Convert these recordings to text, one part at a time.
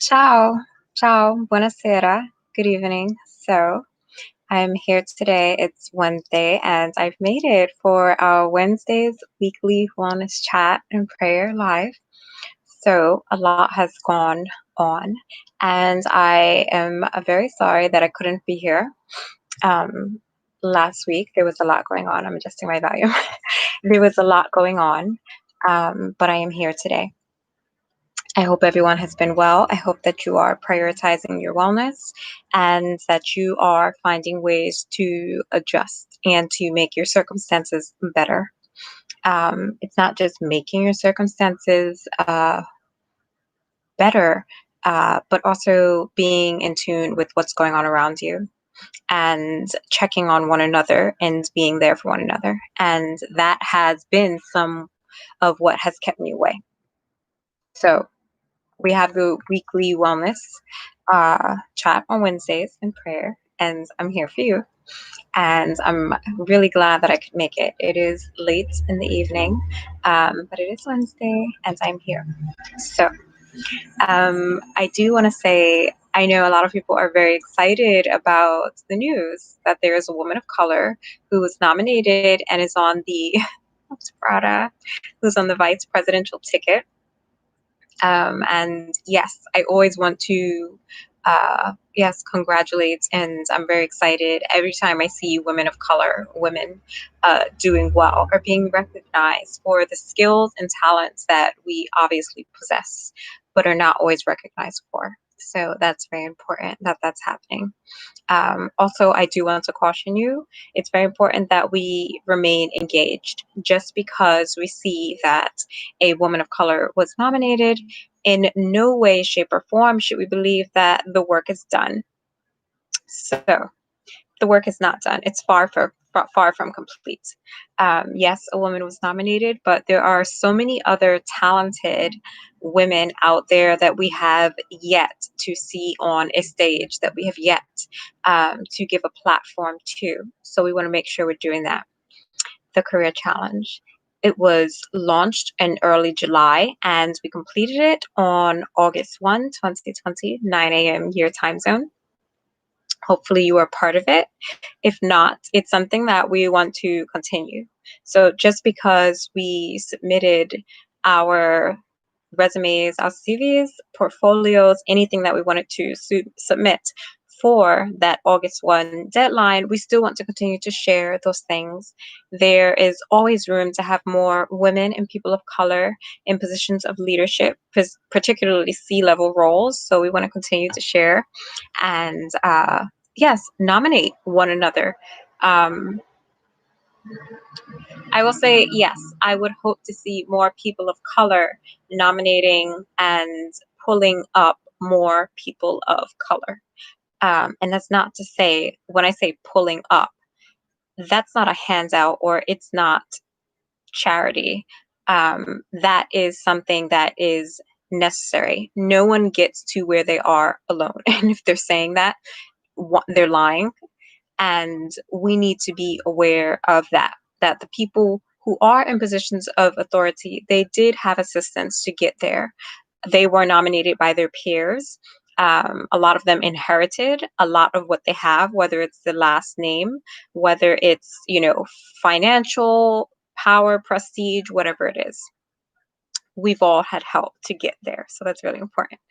Ciao, ciao, buonasera, good evening. So I'm here today. It's Wednesday, and I've made it for our Wednesday's weekly wellness chat and prayer live. So a lot has gone on, and I am very sorry that I couldn't be here. Um, Last week there was a lot going on. I'm adjusting my volume. There was a lot going on, but I am here today. I hope everyone has been well. I hope that you are prioritizing your wellness and that you are finding ways to adjust and to make your circumstances better. It's not just making your circumstances better, but also being in tune with what's going on around you and checking on one another and being there for one another. And that has been some of what has kept me away. So, we have the weekly wellness chat on Wednesdays in prayer, and I'm here for you. And I'm really glad that I could make it. It is late in the evening, but it is Wednesday, and I'm here. So I do want to say I know a lot of people are very excited about the news that there is a woman of color who was nominated and is on the Prada, who's on the vice presidential ticket. And yes, I always want to, yes, congratulate. And I'm very excited every time I see women of color, women doing well or being recognized for the skills and talents that we obviously possess, but are not always recognized for. So that's very important that that's happening. Also, I do want to caution you, it's very important that we remain engaged. Just because we see that a woman of color was nominated, in no way, shape, or form should we believe that the work is done. So, the work is not done. It's far from complete. Yes, a woman was nominated, but there are so many other talented women out there that we have yet to see on a stage, that we have yet to give a platform to. So we want to make sure we're doing that. The Career Challenge. It was launched in early July, and we completed it on August 1, 2020, 9 a.m. your time zone. Hopefully you are part of it. If not, it's something that we want to continue. So just because we submitted our resumes, our CVs, portfolios, anything that we wanted to submit for that August 1 deadline, we still want to continue to share those things. There is always room to have more women and people of color in positions of leadership, particularly C-level roles. So we want to continue to share and, yes, nominate one another. Um, I will say, yes, I would hope to see more people of color nominating and pulling up more people of color. And that's not to say, when I say pulling up, that's not a handout or it's not charity. That is something that is necessary. No one gets to where they are alone. And if they're saying that, they're lying. And we need to be aware of that the people who are in positions of authority, they did have assistance to get there. They were nominated by their peers. A lot of them inherited a lot of what they have, whether it's the last name, whether it's, financial power, prestige, whatever it is. We've all had help to get there. So that's really important.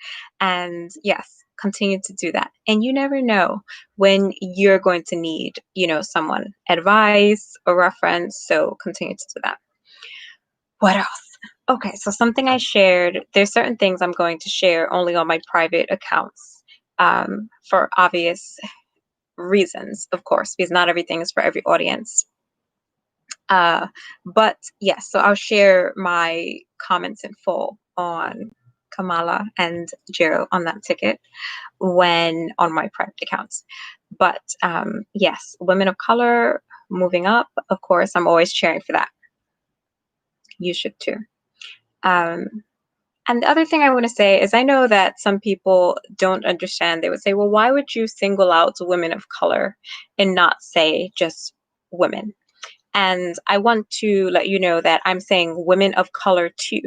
And yes, continue to do that. And you never know when you're going to need, someone advice or reference. So continue to do that. What else? Okay, so something I shared, there's certain things I'm going to share only on my private accounts, for obvious reasons, of course, because not everything is for every audience. But yes, so I'll share my comments in full on Kamala and Jero on that ticket when on my private accounts. But yes, women of color moving up, of course, I'm always cheering for that. You should too. Um, and the other thing I want to say is I know that some people don't understand. They would say, well, why would you single out women of color and not say just women? And I want to let you know that I'm saying women of color too,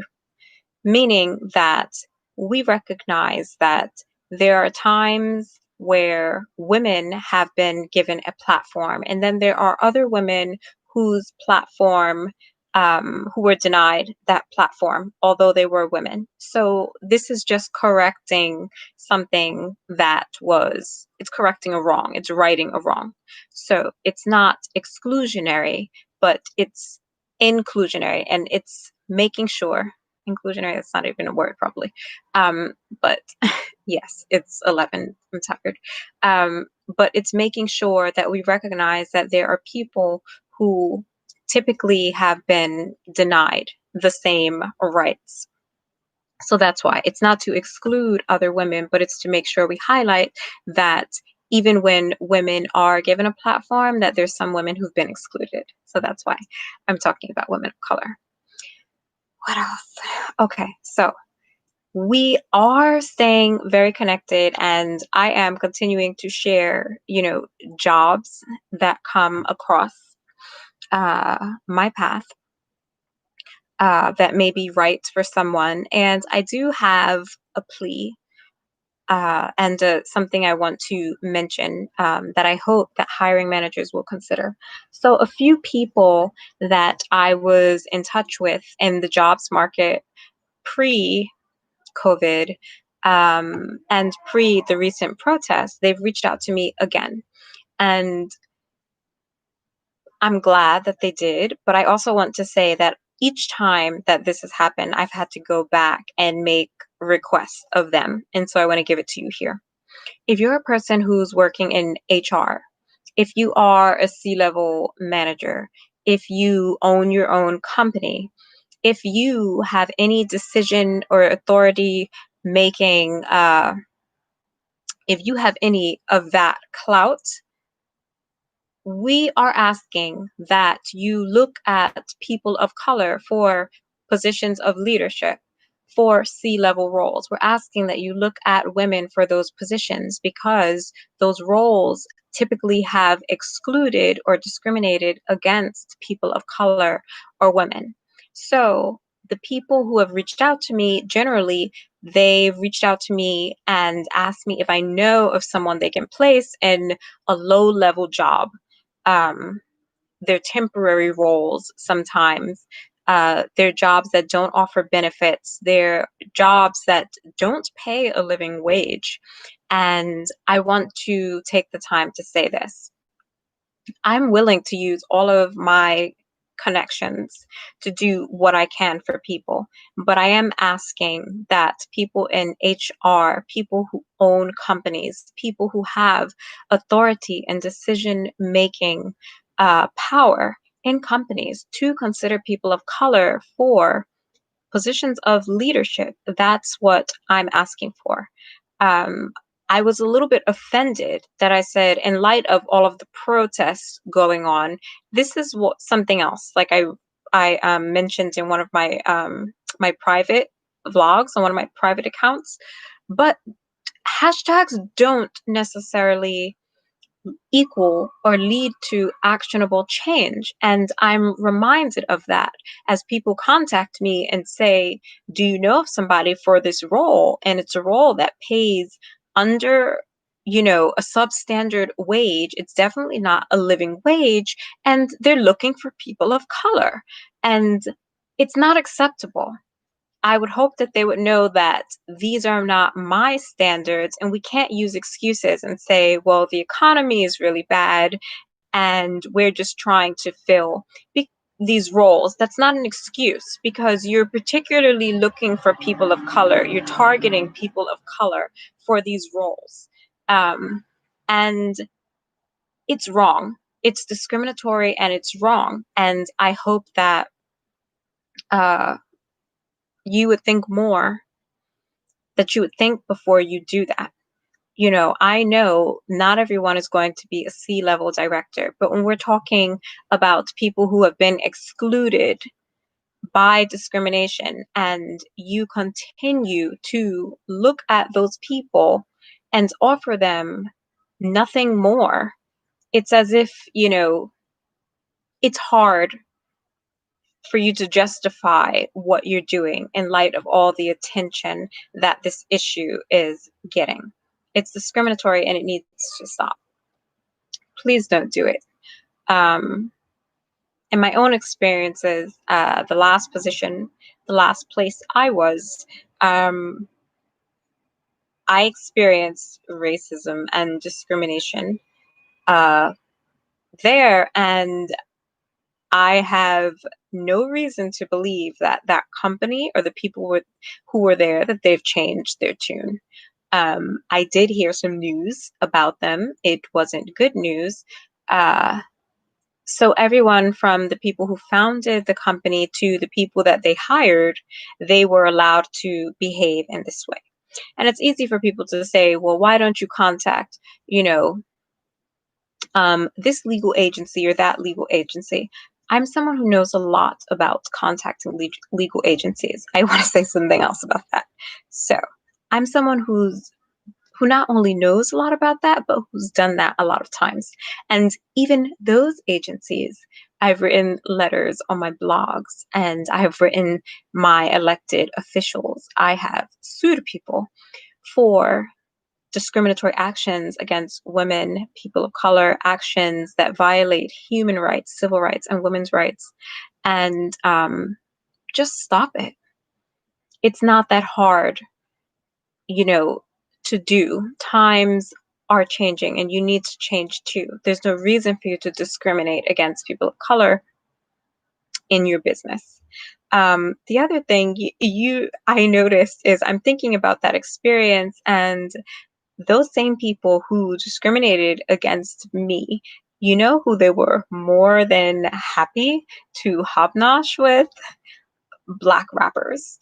meaning that we recognize that there are times where women have been given a platform, and then there are other women whose platform, who were denied that platform, although they were women. So this is just correcting something that was, it's correcting a wrong, it's righting a wrong. So it's not exclusionary, but it's inclusionary, and it's making sure, inclusionary, that's not even a word probably. Um, but yes, it's 11. I'm tired. But it's making sure that we recognize that there are people who typically have been denied the same rights. So that's why it's not to exclude other women, but it's to make sure we highlight that even when women are given a platform, that there's some women who've been excluded. So that's why I'm talking about women of color. What else? Okay, so we are staying very connected, and I am continuing to share, jobs that come across my path, that may be right for someone. And I do have a plea, and something I want to mention, that I hope that hiring managers will consider. So, a few people that I was in touch with in the jobs market pre COVID, and pre the recent protests, they've reached out to me again. And I'm glad that they did, but I also want to say that each time that this has happened, I've had to go back and make requests of them. And so I want to give it to you here. If you're a person who's working in HR, if you are a C-level manager, if you own your own company, if you have any decision or authority making, if you have any of that clout, we are asking that you look at people of color for positions of leadership, for C-level roles. We're asking that you look at women for those positions, because those roles typically have excluded or discriminated against people of color or women. So the people who have reached out to me, generally, they've reached out to me and asked me if I know of someone they can place in a low-level job. um, they're temporary roles sometimes. They're jobs that don't offer benefits. They're jobs that don't pay a living wage. And I want to take the time to say this. I'm willing to use all of my connections to do what I can for people. But I am asking that people in HR, people who own companies, people who have authority and decision making power in companies, to consider people of color for positions of leadership. That's what I'm asking for. Um, I was a little bit offended that I said, in light of all of the protests going on, this is what something else. Like I mentioned in one of my private vlogs on one of my private accounts, but hashtags don't necessarily equal or lead to actionable change. And I'm reminded of that as people contact me and say, do you know of somebody for this role? And it's a role that pays under, a substandard wage. It's definitely not a living wage. And they're looking for people of color. And it's not acceptable. I would hope that they would know that these are not my standards, and we can't use excuses and say, well, the economy is really bad and we're just trying to fill these roles. That's not an excuse, because you're particularly looking for people of color. You're targeting people of color for these roles. And it's wrong. It's discriminatory and it's wrong. And I hope that uh, you would think more, that you would think before you do that. I know not everyone is going to be a C-level director, but when we're talking about people who have been excluded by discrimination, and you continue to look at those people and offer them nothing more, it's as if, it's hard for you to justify what you're doing in light of all the attention that this issue is getting. It's discriminatory and it needs to stop. Please don't do it. In my own experiences, the last place I was, um, I experienced racism and discrimination uh, there, and I have no reason to believe that that company or the people who were there, that they've changed their tune. I did hear some news about them. It wasn't good news. Uh, so everyone from the people who founded the company to the people that they hired, they were allowed to behave in this way. And it's easy for people to say, well, why don't you contact, you know, this legal agency or that legal agency? I'm someone who knows a lot about contacting legal agencies. I want to say something else about that. So I'm someone who not only knows a lot about that, but who's done that a lot of times. And even those agencies, I've written letters on my blogs and I have written my elected officials. I have sued people for discriminatory actions against women, people of color, actions that violate human rights, civil rights, and women's rights. And just stop it. It's not that hard, you know, to do. Times are changing and you need to change too. There's no reason for you to discriminate against people of color in your business. The other thing I noticed is I'm thinking about that experience, and those same people who discriminated against me, you know who they were more than happy to hobnosh with? Black rappers.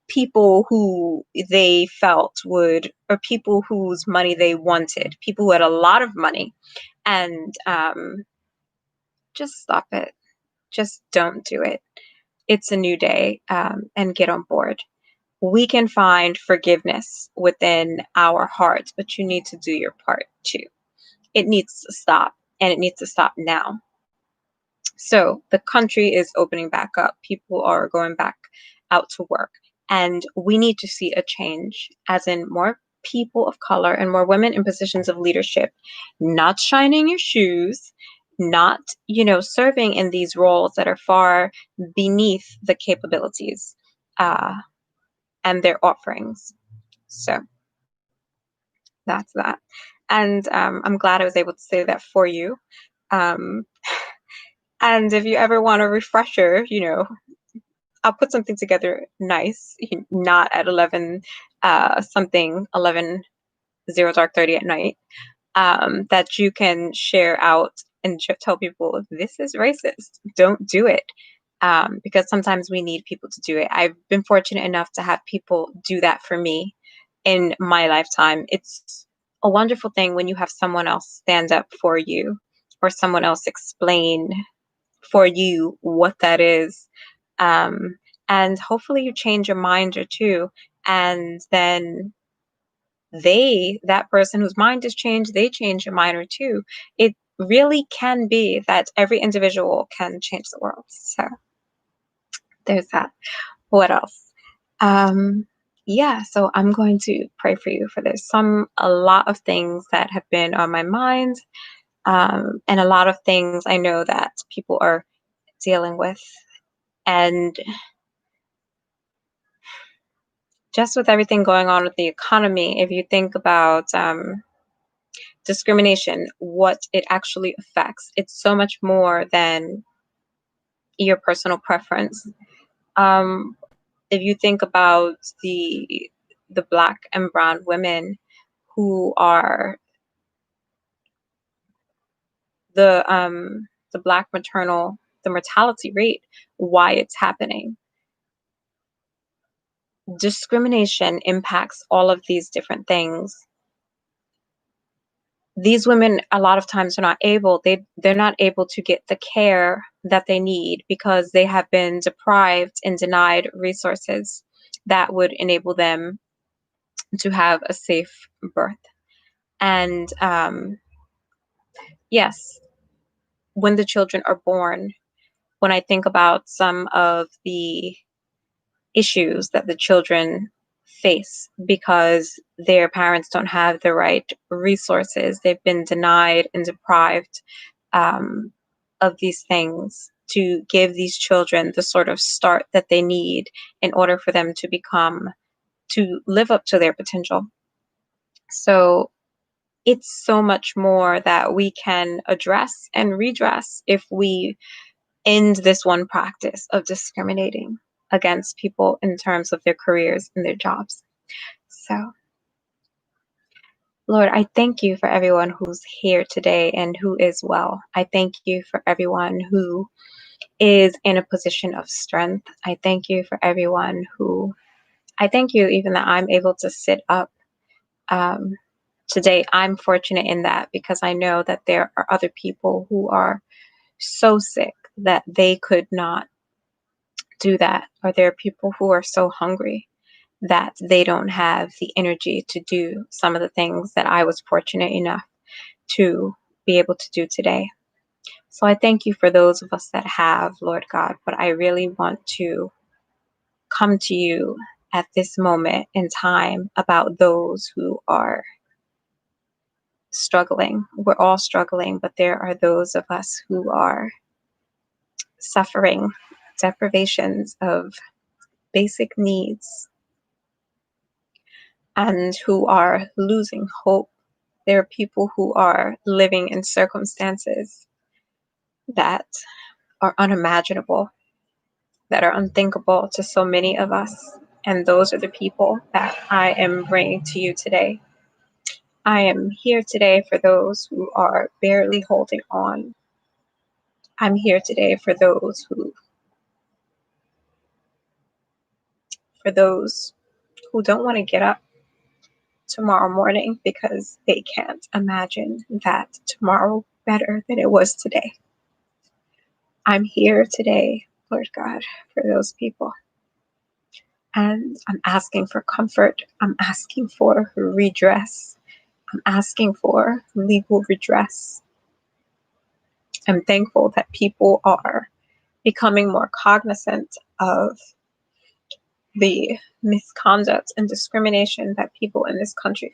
People who they felt would, or people whose money they wanted, people who had a lot of money. And just stop it. Just don't do it. It's a new day, and get on board. We can find forgiveness within our hearts, but you need to do your part too. It needs to stop, and it needs to stop now. So the country is opening back up. People are going back out to work. And we need to see a change, as in more people of color and more women in positions of leadership, not shining your shoes, not, serving in these roles that are far beneath the capabilities and their offerings. So that's that. And I'm glad I was able to say that for you. Um, and if you ever want a refresher, I'll put something together nice, not at 11 dark 30 at night, that you can share out and tell people this is racist. Don't do it. Because sometimes we need people to do it. I've been fortunate enough to have people do that for me in my lifetime. It's a wonderful thing when you have someone else stand up for you or someone else explain for you what that is. And hopefully you change your mind or two. And then that person whose mind is changed, they change your mind or two. It really can be that every individual can change the world. So there's that. What else? Yeah, so I'm going to pray for you, for there's a lot of things that have been on my mind, and a lot of things I know that people are dealing with. And just with everything going on with the economy, if you think about discrimination, what it actually affects, it's so much more than your personal preference. Um, if you think about the Black and brown women who are the Black the mortality rate, why it's happening. Discrimination impacts all of these different things. These women a lot of times are not able, they're not able to get the care that they need because they have been deprived and denied resources that would enable them to have a safe birth. And yes, when the children are born, when I think about some of the issues that the children face because their parents don't have the right resources. They've been denied and deprived of these things to give these children the sort of start that they need in order for them to live up to their potential. So it's so much more that we can address and redress if we end this one practice of discriminating against people in terms of their careers and their jobs. So, Lord, I thank you for everyone who's here today and who is well. I thank you for everyone who is in a position of strength. I thank you for everyone I thank you even that I'm able to sit up um, today. I'm fortunate in that because I know that there are other people who are so sick that they could not do that, or there are people who are so hungry that they don't have the energy to do some of the things that I was fortunate enough to be able to do today. So I thank you for those of us that have, Lord God, but I really want to come to you at this moment in time about those who are struggling. We're all struggling, but there are those of us who are suffering deprivations of basic needs and who are losing hope. There are people who are living in circumstances that are unimaginable, that are unthinkable to so many of us. And those are the people that I am bringing to you today. I am here today for those who are barely holding on. I'm here today for those who don't want to get up tomorrow morning because they can't imagine that tomorrow will be better than it was today. I'm here today, Lord God, for those people. And I'm asking for comfort. I'm asking for redress. I'm asking for legal redress. I'm thankful that people are becoming more cognizant of the misconduct and discrimination that people in this country